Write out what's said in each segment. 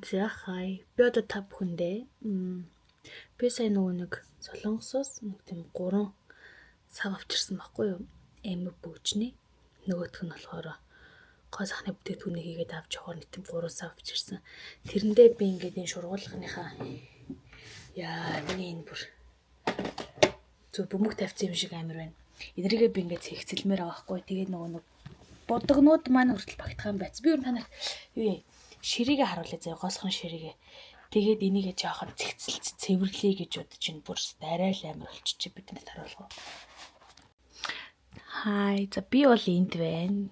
За хай. Би одоо та бүхэндээ би сая нөгөө нэг Солонгосоос тийм 3 сав авчирсан байхгүй юу? Эмэг бүүжний. Нөгөөх нь болохоор гоо сахны бүтээгдэхүүнийг хийгээд авч явахаар нэг тийм 3 сав авчирсан. Тэрэндээ би ингээд энэ шургуулгынхаа миний энэ бүр зөв бөмбөг тавьсан юм шиг амар байна. Энэрийгээ би ингээд цэгцэлмээр байгаа байхгүй. Тэгээд нөгөө нэг бодгонууд маань хүртэл багтахаан байц. Би өөр танаар ширийгээ харуулъя заяа, госхын ширийгээ. Тэгээд энийгээ жоохон цэгцэлж цэвэрлэе гэж бодож байна. Бүр арай л амар болчих биднээс харуулах. Хай, за би бол энд байна.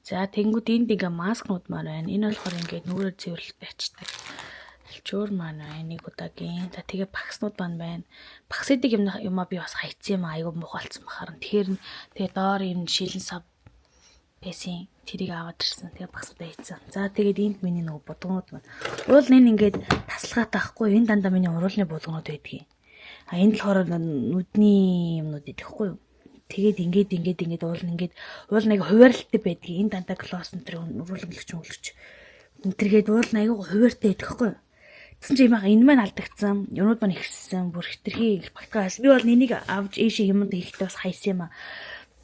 За тэнгууд энд ингээ маскнууд маань байна. Энэ болохоор ингээд нүрээр цэвэрлэлтэй ачдаг. Алчуур маань байна. Нэг удаагийн. За тэгээ багснууд маань байна. Багсыдаг юмаа би бас хайцсан юм айгу мухалцсан бахаар. Тэгээ доор юм шилэн сав байсан. Тэрийг аваад ирсэн. Тэгээ багсуудаа хийцэн. За тэгээд энд миний нөгөө бодгонууд маань. Уул энэ ингээд таслахаад байхгүй. Энэ дандаа миний уруулны бодгонууд байдгийг. Энд болохоор нүдний юмнууд идэхгүй юу? Тэгээд ингээд уул нэг хуваарилттай байдгийг. Энэ дандаа глосс энэ уруулгч мөглөч. Энтергээд уул нь айгу хуваартай идэхгүй юу? Тэгсэн чинь энэ маань алдагдсан. Юмуд маань ихссэн. Бүр хитрхи багтгаас. Би бол энийг авч ийшээ юмд хийхдээ бас хайсан юм аа.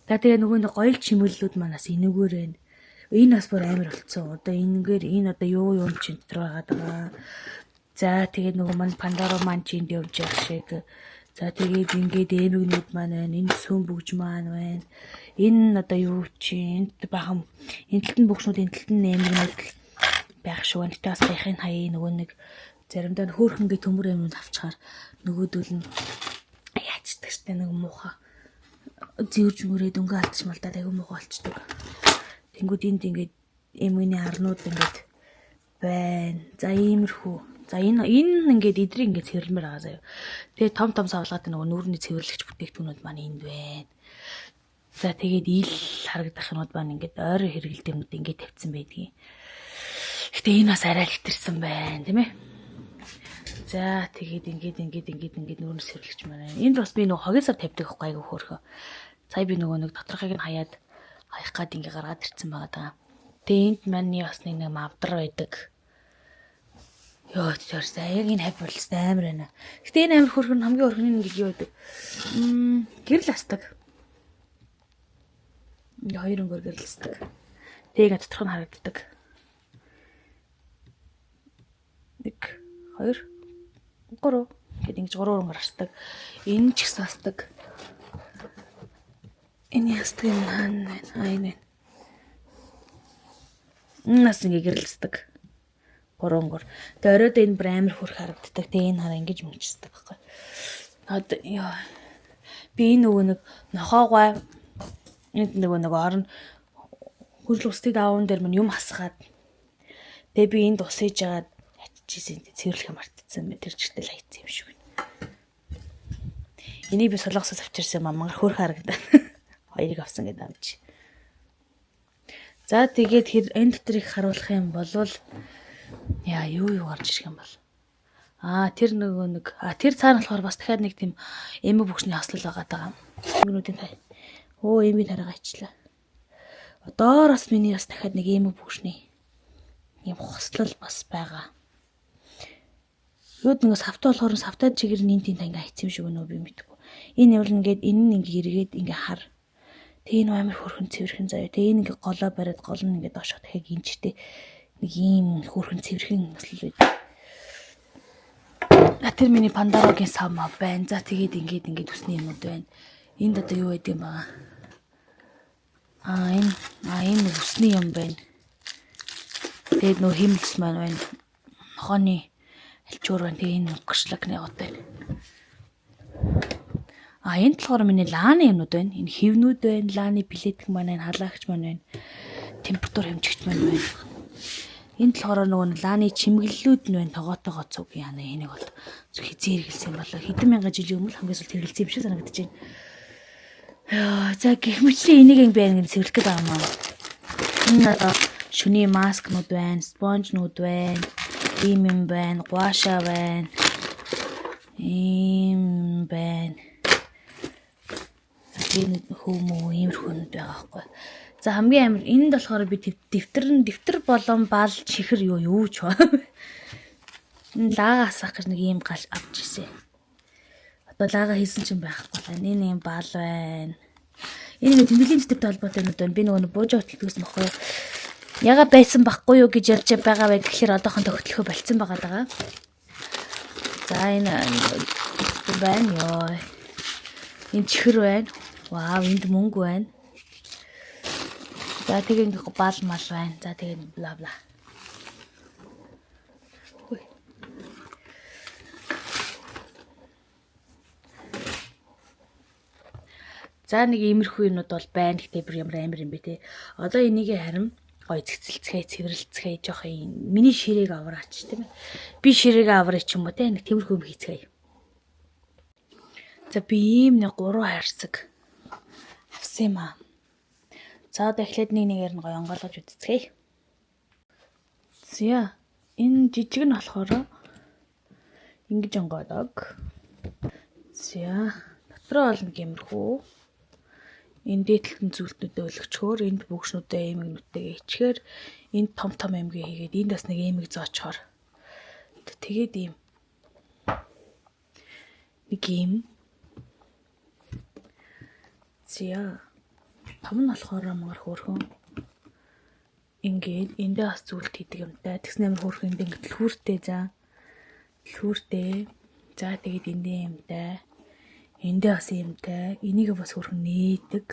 За тэгээ нөгөө нэг гоёл чимэглэлүүд манаас энэгээр байна. Энэ бас бүр амар болцсон. Одоо энэ одоо юу ч энэ дотор байгаа. За тэгээд нөгөө маань Пандора маань чинд явж явах шиг. За тэгээд ингээд эмэгнүүд маань байна. Энэ сүм бүгж маань байна. Энэ одоо юу чи энд бахан энэ талтан бүгшнүүд энэ талтан эмэгнүүд байх шүү. Энэтэй бас хаяхын хаяа нөгөө нэг заримдаа хөөхөнгийн төмөр эмнүүд авчихаар нөгөөдөл нь яачдаг штэ нэг муухай зэвэрж мөрөөд өнгө алдчих малдаад айгүй муухай болчдөг. Тэнгүүд энд ингээд эмгний арнууд ингээд байна. За иймэрхүү. За энэ ингээд идрийг ингээд цэвэрлэмээр байгаа заяа. Тэгээ том савлгаад нөгөө нүүрний цэвэрлэгч бүтээгдэхүүнүүд маань энд байна. За тэгээд ил харагдах юмуд маань ингээд ойрын хэрэгэлт юмуд ингээд тавьсан байдгийг. Гэтэ энэ бас арай л хитэрсэн байна, тийм ээ. За тэгээд ингээд нүүрний цэвэрлэгч маань байна. Энд бас би нөгөө хогийн сар тавьдаг байхгүй айгүй хөөрхөө. Сая би нөгөө нэг доторхыг нь хаяад хаях гад ингээд гаргаад ирсэн байгаа даа. Тэгээ энд маань бас нэг мавдар байдаг. Йоо тэрс яг энэ хав болстой амар байна. Гэтэ энэ амар хөөрхөн хамгийн хөөрхөн нэг юу байдаг. Гэрэл астдаг. Ингээ хоёр өнгөөр гэрэлсдэг. Тэгээ доторх нь харагддаг. 1 2 3 гэдэг ингэж 3 өнгөөр харцдаг. Энэ ч ихс астдаг. Энэ ястдаг юм хаана байна? Энэ нас ингээ гэрэлсдэг. 3 өнгөөр. Тэгээ оройд энэ бүр амар хөрх харагддаг. Тэгээ энэ хараа ингэж мөнчсдэг байхгүй. Одоо би энэ нөгөө нэг нохоогой энд нөгөө орон хөрл устдыг даавн дээр мань юм хасгаад. Тэгээ би энд усээж жагаад ачижсэн цэвэрлэх мартцсан мэ тэр чигтэл хайцсан юм шиг байна. Энийг би Солонгосоос авчирсан мангар хөрх харагдана. Хоёрыг авсан гэдэг амж. За тэгээд энэ дотор их харуулах юм болвол юу гарч ирэх юм бол. Тэр нөгөө нэг тэр цаана болохоор бас дахиад нэг тийм эмэг бүхшний хослол байгаа даа. Минутын тай. Эмийн тарайгаа ичлээ. Доороос миний бас дахиад нэг эмэг бүхшний юм хослол бас байгаа. Юуд нэг савтаа болохоор савтаа чигээр нь энэ ингээ хайцсан юм шиг өнөө би мэдгүй. Энэ явал ингээд энэ нь ингээ эргээд ингээ хар. Тэгээ энэ амар хөрхөн цэвэрхэн заяа. Тэгээ энэ ингээ голоо бариад гол нь ингээ доошоо дахиад гинжтэй нэг ийм хөрхөн цэвэрхэн хослол байдаг. Тэр миний Пандорогийн сав маа байна. За тэгээд ингээд үсний юмуд байна. Энд одоо юу байдаг юм баа? Энэ үсний юм байна. Тэгээд нөө химэлс маань байна. Нохооны алчуур байна. Тэгээ энэ өнгөрчлөгний гот байна. Энэ болохоор миний лааны юмнууд байна. Энэ хивнүүд байна. Лааны билетик маань байна. Халаагч маань байна. Температур хэмжигч маань байна. Энэ болохоор нөгөө лааны чимэглэлүүд нь байна. Тогоотойгоо цуг яана энийг бол хизээ хэрэгэлсэн юм болоо. Хэдэн мянган жилийн өмнө хамгийн сүүлд хэрэгэлсэн юм шиг санагдаж байна. За гэх мэтлээ энийг байна гэж цэвэрлэх гээд байгаа юм аа. Энэ шүний маскнууд байна, спонжнууд байна, ийм байна, гуаша байна. Ийм байна. Энэ хүмүү иймэрхүүнд байгаа байхгүй. За хамгийн амар энд болохоор би дэвтэр болон бал чихэр юу ч ба. Энэ лага асах гэж нэг юм гал авч ирсэн. Одоо лага хийсэн чинь байхгүй байна. Энэ юм бал байна. Энэ нэг тэмдэглэлийн дэвтэртэй холбоотой юм байна. Би нөгөө бууж хөтөлгөөсөн баггүй. Яга байсан байхгүй юу гэж ярьж байгаа бай гэхээр одоохон төгтлөхөө болцсон байгаа даа. За энэ байна ёо. Энэ чихэр байна. Вау, энд мөнгө байна. За тэгээ ингээ бал мал байна. За тэгээ бла бла. За нэг иймэрхүү юмуд бол байна. Гэтэ бүр ямар амар юм бэ те. Одоо энийг харин гой цэцэлцгээ, цэвэрлцгээ жоох юм. Миний ширээг авраач тийм ээ. Би ширээг авраач юм уу те. Нэг тиймэрхүү юм хийцгээе. За би ийм нэг 3 хайрцаг авсан юм аа. За одоо эхлээд нэгээр нь гоё онгойлгож үзцгээе. За энэ жижиг нь болохоор ингэж онгойлог. За дотроо бол нэг юмрхүү. Энэ дээдлэгэн зүйлтнүүдээ өлгчхөөр энд бүгшнүүдээ эмгэнүүдтэйгээ ичгээр энд том эмгээ хийгээд энд бас нэг эмэг зоочхоор. Тэгээд ийм нэг юм. За том нь болохоор амар хөөрхөн. Ингээд эндээ бас зүйлт хийдэг юмтай. Тэгснээр амар хөөрхөн ингээд лхүүртэй за. Лхүүртэй. За тэгээд эндээ юмтай. Эндээ бас юмтай. Энийг бас хөөрхөн нээдэг.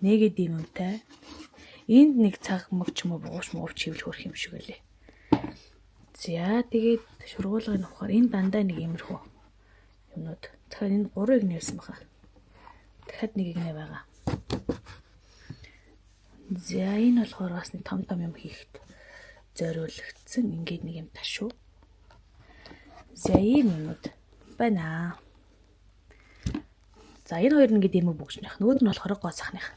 Нээгээд юмтай. Энд нэг цаг мөг ч юм уу бугууш хөвл хөөрх юм шиг үлээ. За тэгээд шургуулгын ухаар энэ дандаа нэг юмрхүү юмнууд. Тэгэхээр энэ 3-ыг нэрсэн баха. Дахиад нэг нэ байгаа. За энэ болохоор бас нэг том юм хийхэд зориулагдсан. Ингээд нэг юм ташуу. За ийм юмуд байна. За энэ хоёр нь ингээд юм бүгжнэх. Нөгөөд нь болохоор гоо сахных.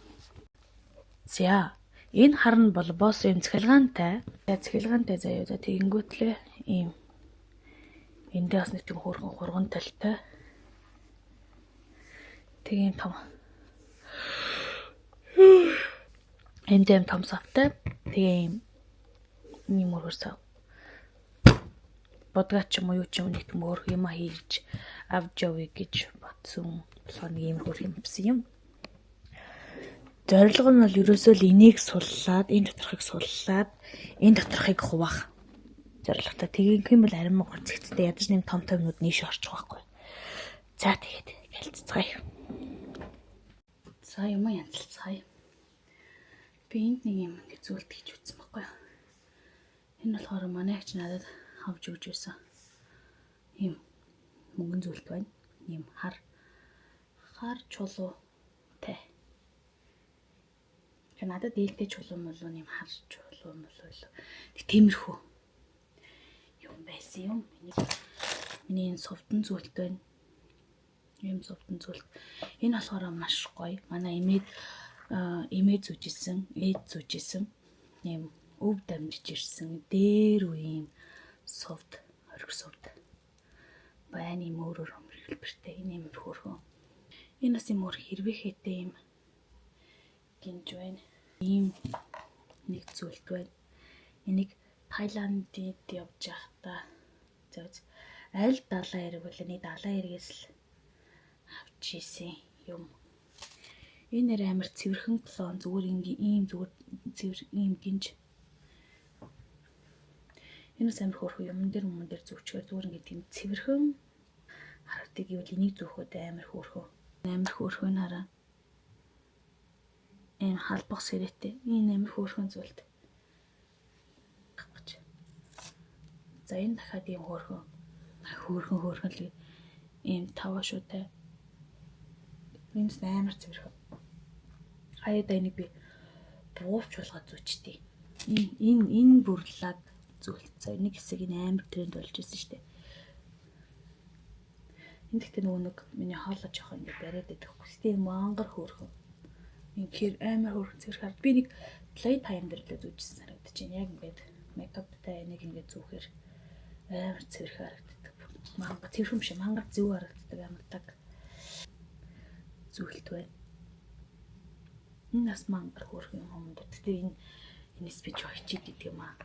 За энэ харна бол босс юм цахилгаантай. Цахилгаантай заяа. За тэгэнгүүтлээ ийм. Эндээ бас нэг тийм хөөрхөн хурган талтай. Тэгээ юм том. Эндээ том савтай. Тэгээ юм өргөсөв. Бодгач юм уу юу ч юм нэг тийм өөр юм хийж авч явъя гэж бодсон. Болохоор нэг юм хөрх юм бсэн юм. Зорилго нь бол ерөөсөө л энийг суллаад, энэ доторхыг суллаад, энэ доторхыг хуваах зорилготой. Тэгээд юм бол арим муугар зэгцтэй ядаж нэм том юмнууд нийш орчих байхгүй. За тэгээд хэлцгээе. За юм янзлцгаая. Би энд нэг юм ингэ зүйлт хийж үзсэн байхгүй юу. Энэ болохоор манай эгч надад авч өгч байсан. Ийм мөнгөн зүйлт байна. Ийм хар чулуутай. Тэг надад ээлтэй чулуу молоо ийм хар чулуу молоо. Тэг тиймэрхүү юм байсан юм. Миний энэ совдон зүйлт байна. Ийм совдон зүйлт. Энэ болохоор маш гоё. Манай имээ зүжсэн, ээд зүжсэн. Ийм өв дамжиж ирсэн. Дээр үеийн совд, хориг совд. Байна юм өөрөөр хэлбэртэй. Энэ юм хөөрхөн. Энэ бас юм өөр хэрвээхээтэй юм гинж байна. Ийм нэг зүйлт байна. Энийг Таиландд явж байхдаа аль далайн хэрэг бол нэг далайн хэрэгээс л авч ийсэн юм. Энэ нэр амар цэвэрхэн клон зүгээр ийм зүгээр цэвэр ийм гинж. Энэ амар хөөрхөн юм дээр зүвчгээр зүгээр ингэ тийм цэвэрхэн харагддаг гэвэл энийг зүүхөд амар хөөрхөн. Амар хөөрхөн хараа. Энэ халбах сэрэтэй. Энэ амар хөөрхөн зүйлт. За энэ дахиад ийм хөөрхөн л ийм таваа шуутай. Минь амар цэвэрхэн. Хаяада энийг би буувч болгоод зүчтэй. Энэ бүрлаад зүйлт. За нэг хэсэг энэ амар тренд болж ирсэн шүү дээ. Энд гэхдээ нөгөө нэг миний хоолой жоох ингэ бариад байдаг. Гэхдээ мангар хөөрхөн. Инхээр амар хөөрхөн цэвэр. Би нэг Playtime дээр л зүжсэн харагдаж байна. Яг ингээд мейкаптай энийг ингэ зүүхээр амар цэвэр харагддаг. Мангар цэвэрхэн биш, мангар зөв харагддаг амардаг. Зүйлт байна. Энэ нас мангар хөөрхөн юмд. Тэгтээ энэс би жоо хичээд гэдэг юм аа.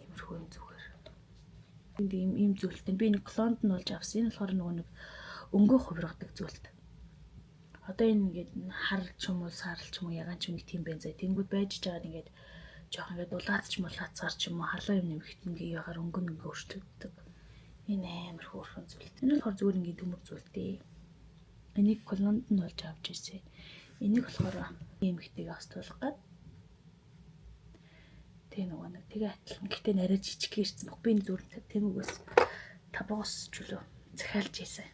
Иймэрхүү юм зүгээр. Энд ийм зүйлтэй. Би нэг клонд нь болж авсан. Энэ болохоор нөгөө нэг өнгөө хувиргадаг зүйлт. Одоо энэ ингээд хар ч юм уу, сарл ч юм уу, ягаан ч юм нэг тийм байна заа. Тэнгүүд байж жагаад ингээд жоох ингээд улаацч мулаацгаар ч юм уу, харлаа юм нэмэхэд ингээд ягаар өнгө өөрчлөгддөг. Энэ амар хөөрхөн зүйлт. Энэ болохоор зүгээр ингээд төмөр зүйлтэй. Энийг клонд нь болж авч ирсэн. Энийг болохоор эмэгтэйгээ остуулах гээд тэг нөгөө нэг тэгээ адилхан. Гэхдээ нарай жижиг ирсэн баг. Би энэ зүгээр тэмүгээс табоос ч үлээ захиалж ийсэн.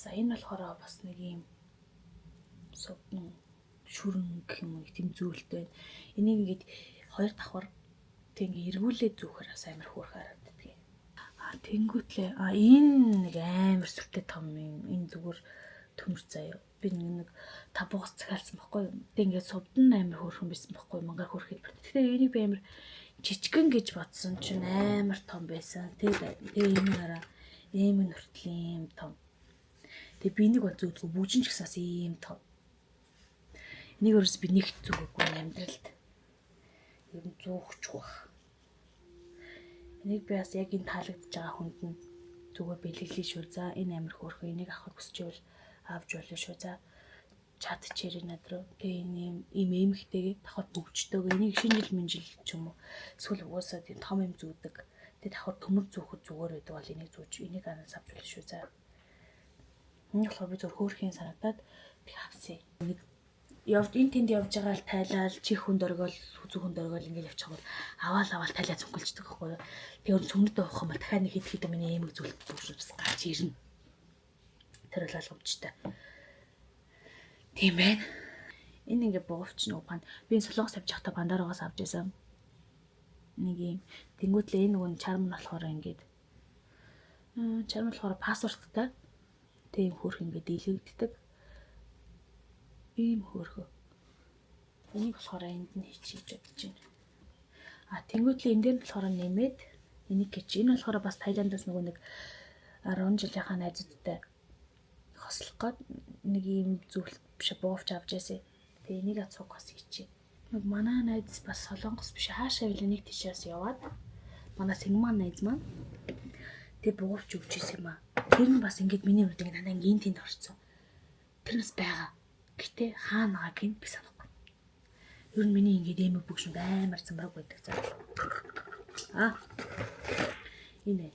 За энэ болохоор бас нэг юм сувн шүрэн гэх юм уу тийм зүйлтэй. Энийг ингээд хоёр давхар тэг ингээд эргүүлээд зүүхээр бас амар хөөрхөн харагддаг. Тэнгүүтлээ энэ нэг амар сүртэй том юм. Энэ зүгээр төмөр заяа. Би нэг табугас захиалсан байхгүй юу. Тэг ингээд сувдан амар хөөрхөн байсан байхгүй юу. Мангар хөөрхөд бат. Тэгэхээр энийг би амар жижигэн гэж бодсон чинь амар том байсан. Тэгээ энэ хараа ийм нүртэл ийм том. Тэг би нэг бол зүудгүй бүжин ч гэсээс ийм том. Энийг өөрөөс би нэгт зүггүй амьдралд. Ер нь зүүхч байх. Энийг би бас яг энэ таалагдж байгаа хүнд нь зүгээр бэлгэлээ шүү. За энэ амар хөөрхөн энийг авах хүсчихвэл авч болно шүү. За чат чирээ надруу. Тэгээ энэ ийм эмхтэйгээ давхар бөвчдөг. Энийг шинэ жил минжил ч юм уу. Эсвэл угаасаа тийм том юм зүүдэг. Тэгээ давхар төмөр зүүхэд зүгээр байдаг бол энийг зүүж энийг анаас авч болно шүү. За. Энэ болохоор би зөв хөөрхийн санагдаад тэг авсан. Нэг явж энэ тэнд явж байгаа л тайлал чих хүнд оргол хүзүү хүнд оргол ингээд явчих бол аваал тайлаа зүнгэлждэг байхгүй юу. Тэгээ сүмнэд авах юм бол дахиад нэг хэд хэд миний эмэг зүйлт бүжс гарч ирнэ. Тэр бол алгамжтай. Тийм байна. Энэ ингээд буугавч нэг ухаан би солонгос авч явахдаа бандараагаас авч байсан. Нэг юм тэнгүүтлээ энэ нөгөө чарм нь болохоор ингээд чарм болохоор пассворттай тийм хөөрх ингээд дийлэгддэг. Ийм хөөрхөө. Энийг болохоор энд нь хийж бодож байна. Тэнгүүтлээ энэ дээр болохоор нэмээд энийг гэж энэ болохоор бас Таиландаас нөгөө нэг 10 жилийнхаа найзуудтай хослох гээд нэг ийм зүйлт биш буугавч авч яасан. Тэгээ энийг цуг бас хийчихээ. Нэг манай найз бас солонгос биш хаашаа ивэл нэг тийшээс яваад манай Сингман найз маань тэгээ буугавч өгч ирсэн юм аа. Тэр нь бас ингэж миний хувьд ингэ надаа ингэ тэнд орцсон. Тэр нас байгаа. Гэтэ хаана байгааг нь би санахгүй. Ер нь миний ингэж эмэг бүгшинд амар замбараг байдаг цаа. Энэ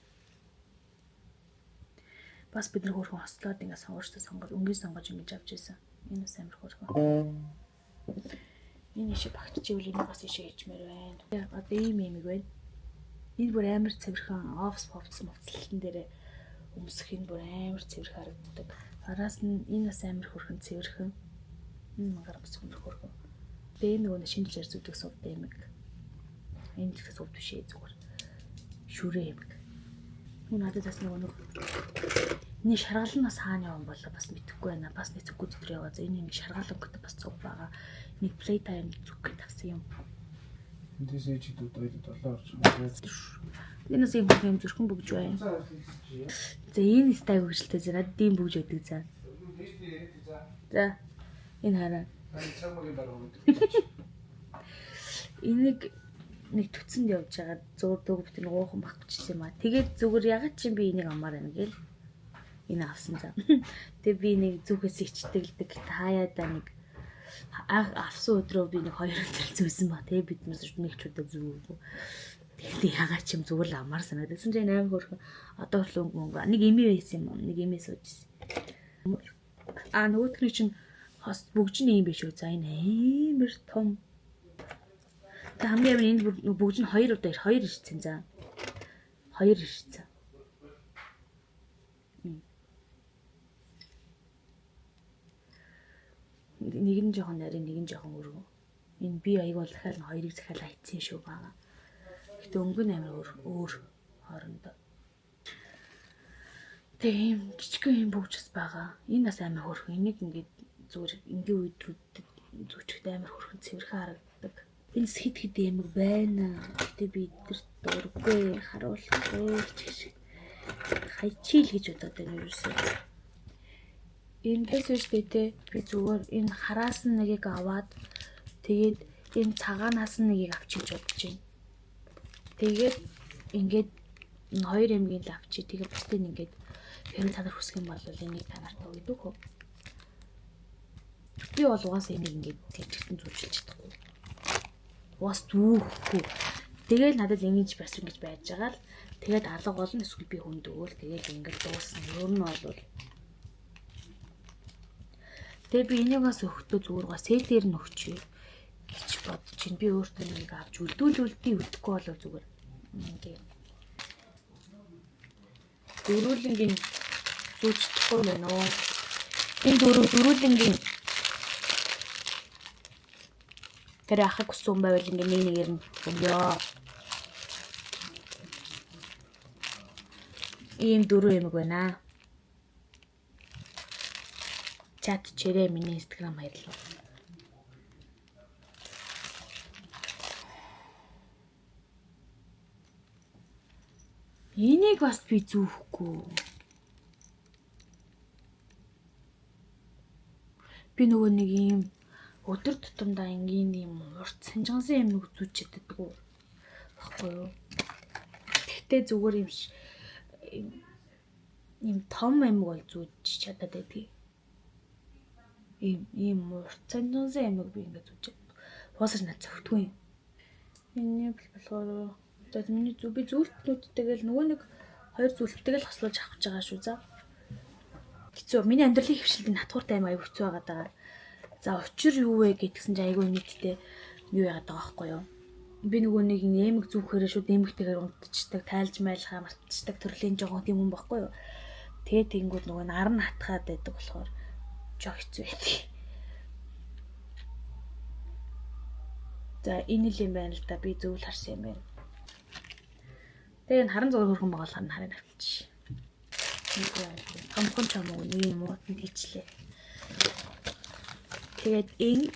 бас бид нар хөөрхөн хослоод ингэ сонгоочтой сонгож өнгийн сонгож ингэж авч ийсэн. Энэ бас амар хөөрхөн. Энэ ишээ багтчихвэл энийг бас ишээ хийчмээр байна. Одоо ийм эмэг байна. Энэ бүр амар цэвэрхэн офс мовцлтан дээр өмсөх энэ бүр амар цэвэр харагддаг. Араас нь энэ бас амар хөөрхөн цэвэрхэн. Энэ магаар бас хөөрхөн. Тэгээ нөгөө шинжилэр зүдэг сувд эмэг. Энэ ч сувд биш ээ зүгээр. Шүрээ эмэг. Нүн надад бас нөгөө энэ шаргал нь бас хаана явсан болоо бас мэдэхгүй байна. Бас нэг зүггүй дотор яваа. За энэ нэг шаргал өнгөтэй бас цуг байгаа. Нэг плей тайм зүг гэж тавсан юм. Эндээс ээжидүүд ойд долоо орж байгаа. Энэ бас юм зүрхэн бүгж байна. За энэ стайг хөгжилтэй за надад ийм бүгж өгдөг за. За энэ хараа. Энийг нэг төцөнд явж байгаа зөөр дөг бит нэг уухан багчсан юм аа. Тэгээд зүгээр ягаад чи би энийг амаар байна гээл. Энэ авсан за. Тэгээ би нэг зүгээс ичтгэлдэг хаяада нэг авсан өдрөө би нэг 2 өдөр зүүсэн ба. Тэгээ бид нэг ч удаа зүүв. Тэгээд ягаад ч юм зүгээр л амаар санагдсан чинь 8 хөрхөн одоо л өнгө нэг эмээ байсан юм. Нэг эмээ суужсэн. Нөгөөдгний чинь хос бүгжний юм биш үү? За энэ амар том. Тэг хамгийн амар энд бүгж нь 2 удаа 2 ирсэн за. 2 ирсэн. Нэг нь жоохон нарийн, нэг нь жоохон өргөн. Энэ би аяг бол дахиад 2-ыг захиалаа хийцэн шүү баа. Гэтэ өнгө нь амар өөр хоорондоо. Тийм жижигхэн юм бүгжс байгаа. Энэ бас амар хөрхөн. Энийг ингээд зүгээр энгийн үед зүчгт амар хөрхөн цэвэрхэн харагддаг. Энэ хэд эмэг байна. Гэтэ би эдгэрт дурггүй харуулахгүй ч гэж. хайчил гэж бодоод байна ерөөсөө. Эндээс штэ те би зүгээр энэ хараас нь нэгийг аваад тэгээд энэ цагаанаас нь нэгийг авчиж бодож байна. Тэгээд ингээд энэ хоёр эмгийн л авчи. Тэгээд бусдын ингээд хэрэг та нар хүсэх юм бол энийг та нарт өгдөг хөө. Би бол угаасаа энийг ингээд тэгчтэн зүүжилж чадахгүй. Угаас зүүхгүй. Тэгээд надад ингэж бас ингэж байж байгаа л тэгээд алга болно эсвэл би хүнд өгөөл тэгээд ингээд дуусна. Өөр нь бол тэгээд би энийг бас өгөхдөө зүгээр гоо сетээр нь өгчээ гэж бодож чинь би өөртөө нэг авч үлдүүлүүлтий үлдэхгүй болоо зүгээр ингээд дөрүүлэнгийн зүүждэхгүй байна уу? Энэ дөрүүлэнгийн тэр ахыг хүссэн юм байвал ингээд нэг нэгээр нь өгөө. Ийм 4 эмэг байна. Чат чирээ миний Instagram хайрлаа. Энийг бас би зүүхгүй. Би нөгөө нэг юм өдөр тутамдаа ингийн юм урт санжгансан эмэг зүүж чаддаггүй. Баггүй юу? Тэгтээ зүгээр юм том эмэг бол зүүж чадаад байдгийг. Ийм урт санжгансан эмэг би ингээд зүүж чаддаг. Уусаж над зөвхтгүй юм. Миний болохоор за миний би зүйлтнүүдтэйгээл нөгөө нэг хоёр зүйлтэйгээл хослуулж авах гэж байгаа шүү за. Хэцүү. Миний амьдралын хөвшилд натгууртай аим аяг хэцүү байгаад байгаа. За учир юу вэ гэдгсэн чинь айгүй нийтдээ юу яагаад байгаа байхгүй юу? Би нөгөө нэг нэмэг зүгээрээ шууд нэмэгтэйгээр унтчихдаг, тайлж майлахаа мартчихдаг төрлийн жоохон тийм юм байхгүй юу? Тэгээд тэнгууд нөгөө нар нь хатгаад байдаг болохоор жоо хэцүү байдаг. За энэ л юм байна л да би зөвл харсан юм байна. Тэгээд энэ харан зураг хөрхөн байгаа л харин авчиж. Хамхон ч юм уу нэг юм уу хийчлээ. Тэгээд энэ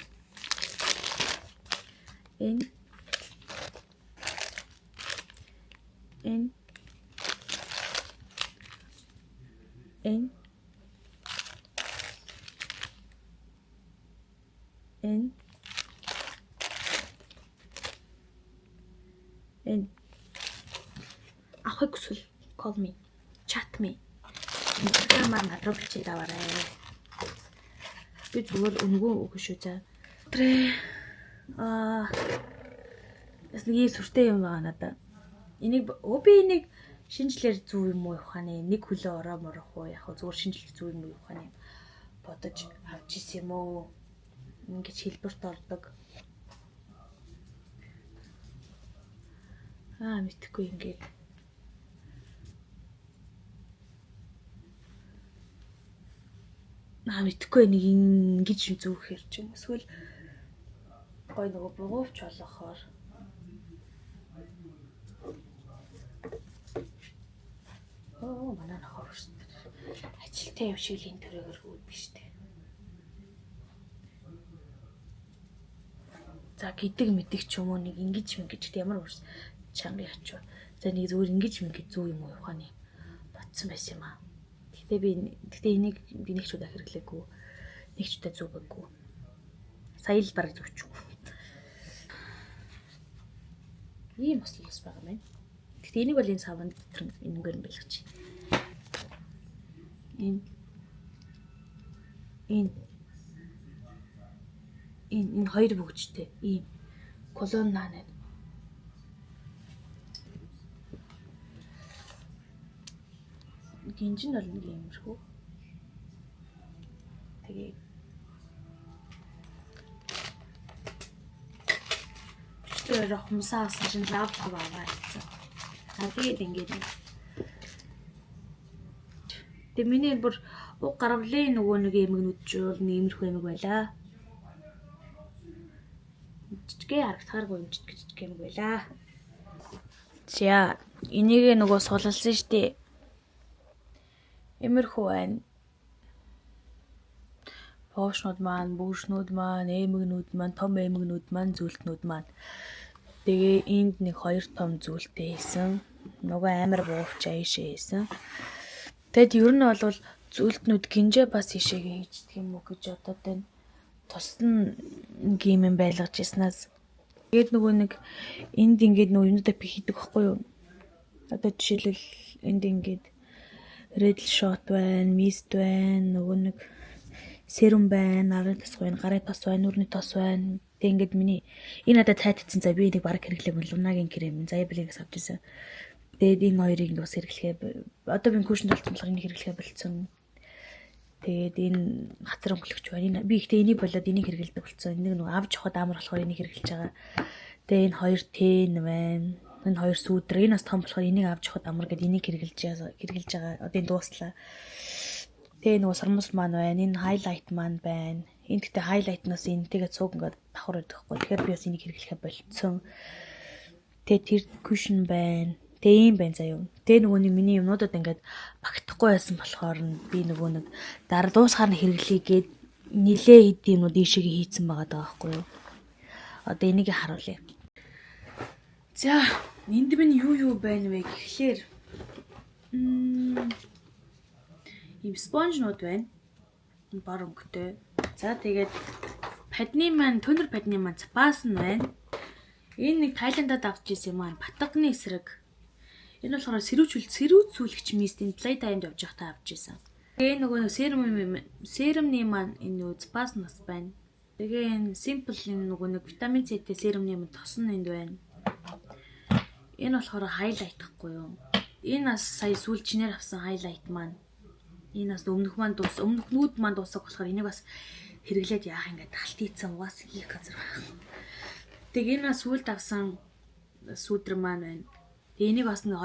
ахыг хүсвэл call me, chat me. Instagram-аар надруу бичиж аваарай. Би зүгээр өнгөө өгөх шүү за. Яс нэг сүртэй юм байгаа надад. Энийг би энийг шинжлэр зүв юм уу явах нь нэг хөлөө ороо морох уу яг зүгээр шинжлэх зүв юм уу явах нь бодож авч исэн юм уу? Ингэж хэлбэрт ордог. Мэдхгүй ингээд. Мэдхгүй нэг ингэж зүвхээр ч юм эсвэл гой нөгөө бугуувч болохоор манай нөхөр шүү дээ. Ажилтай юм шиг л энэ төрөөр хүүд биш дээ. За гэдэг мэддэг ч юм уу нэг ингэж ямар уурс чанга ячуу. За нэг зүгээр ингэж зүг юм уу явах нь бодсон байсан юм аа. Гэтэ энийг би нэг ч удаа хэрэглээгүй. Нэг ч удаа зүгэггүй. Сая л бараг зүгчгүй. Ийм бас байгаа юм байна. Гэтэ энийг бол энэ савнд энэгээр нь байлгач. Энэ хоёр бүгжтэй ийм колонна нэ. Гинжин бол нэг юмшгүй. Тэгээ тэр хумсаа авсан чинь лаптоп аваад ирсэн. Тэгээд ингээд тэг миний бүр уг гарвлын нөгөө нэг эмгэнүүд ч бол нэмэрхүү эмэг байлаа. Жижигхэн харагдахааргүй юм жижиг эмэг байлаа. За энийг нөгөө сулалсан штэ. Эмэрхүү байна. Поошнууд маань, бүршнүүд маань, эмгэнүүд маань, том эмгэнүүд маань, зүйлтнүүд маань. Тэгээ энд нэг хоёр том зүйлтэй хийсэн. Нөгөө амар буувч аашээ хийсэн. Тэгэд ер нь бол зүйлтнүүд гинжээ бас ишээгээ хийждэг юм уу гэж одоо тань тусна геймэн байлгаж ирснаас. Тэгээд нөгөө нэг энд ингээд нөгөө юмудаа би хийдэг байхгүй юу? Одоо жишээлбэл энд ингээд red shot байна, mist байна, нөгөө нэг serum байна, нарын тос байна, гарын тос байна, нүрийн тос байна. Тэг ингээд миний энэ надад цайтцсан за би энийг бараг хэрэглэв лунагийн крем, заяблигээс авч ирсэн. Тэгээд энэ хоёрыг бас хэрэглэхээ одоо би кушн толцсон болохоор энийг хэрэглэхээ болцсон. Тэгээд энэ хацар өнгөлөгч байна. Би ихтэй энийг болоод энийг хэрэглэдэг болцсон. Энийг нөгөө авч явахад амар болохоор энийг хэрэглэж байгаа. Тэгээд энэ хоёр тэн байна. Энэ хоёр сүүдэр. Энэ бас том болохоор энийг авч явахад амар гэд энийг хэрэглэж байгаа. Одоо энэ дууслаа. Тэгээ нөгөө сармус маань байна. Энэ highlight маань байна. Энэ гэхдээ highlight-наас энтэйгээ цуг ингээд давхар байдаг хгүй. Тэгэхээр би бас энийг хэрэглэхээ болцсон. Тэгээ тэр cushion байна. Тэгээ юм байна заяа. Тэгээ нөгөө нэг миний юмнуудад ингээд багтахгүй байсан болохоор би нөгөө нэг дараа дуусахаар нь хэрэглэе гээд нилээ хэд юмнууд ийшээгээ хийцэн байгаа даа байхгүй юу. Одоо энийг харуулъя. За, энд минь юу байна вэ гэхлээр ийм спонжнууд байна. Бар өнгөтэй. За тэгээд падны маань тонер падны маань цапаас нь байна. Энэ нэг Тайландад авч ирсэн юм аа. Батганы эсрэг. Энэ болохоор сэрүүцүүлэгч мистийн Playtime-д явж байхдаа авч ирсэн. Тэгээ нөгөө серумны маань энэ нөгөө цапаас нас байна. Тэгээ энэ simple энэ нөгөө нэг витамин С-тэй серумны маань тосон энд байна. Энэ болохоор highlight гэхгүй юу. Энэ бас сая сүүлчнээр авсан highlight маань. Энэ бас өмнөх нүүд маань дуусах болохоор энийг бас хэрэглээд яах ингээд талт ийцэн угаас хийх газар байна. Тэгээ энэ бас сүүлд авсан сүүдэр маань байна. Тэгээ энийг бас нэг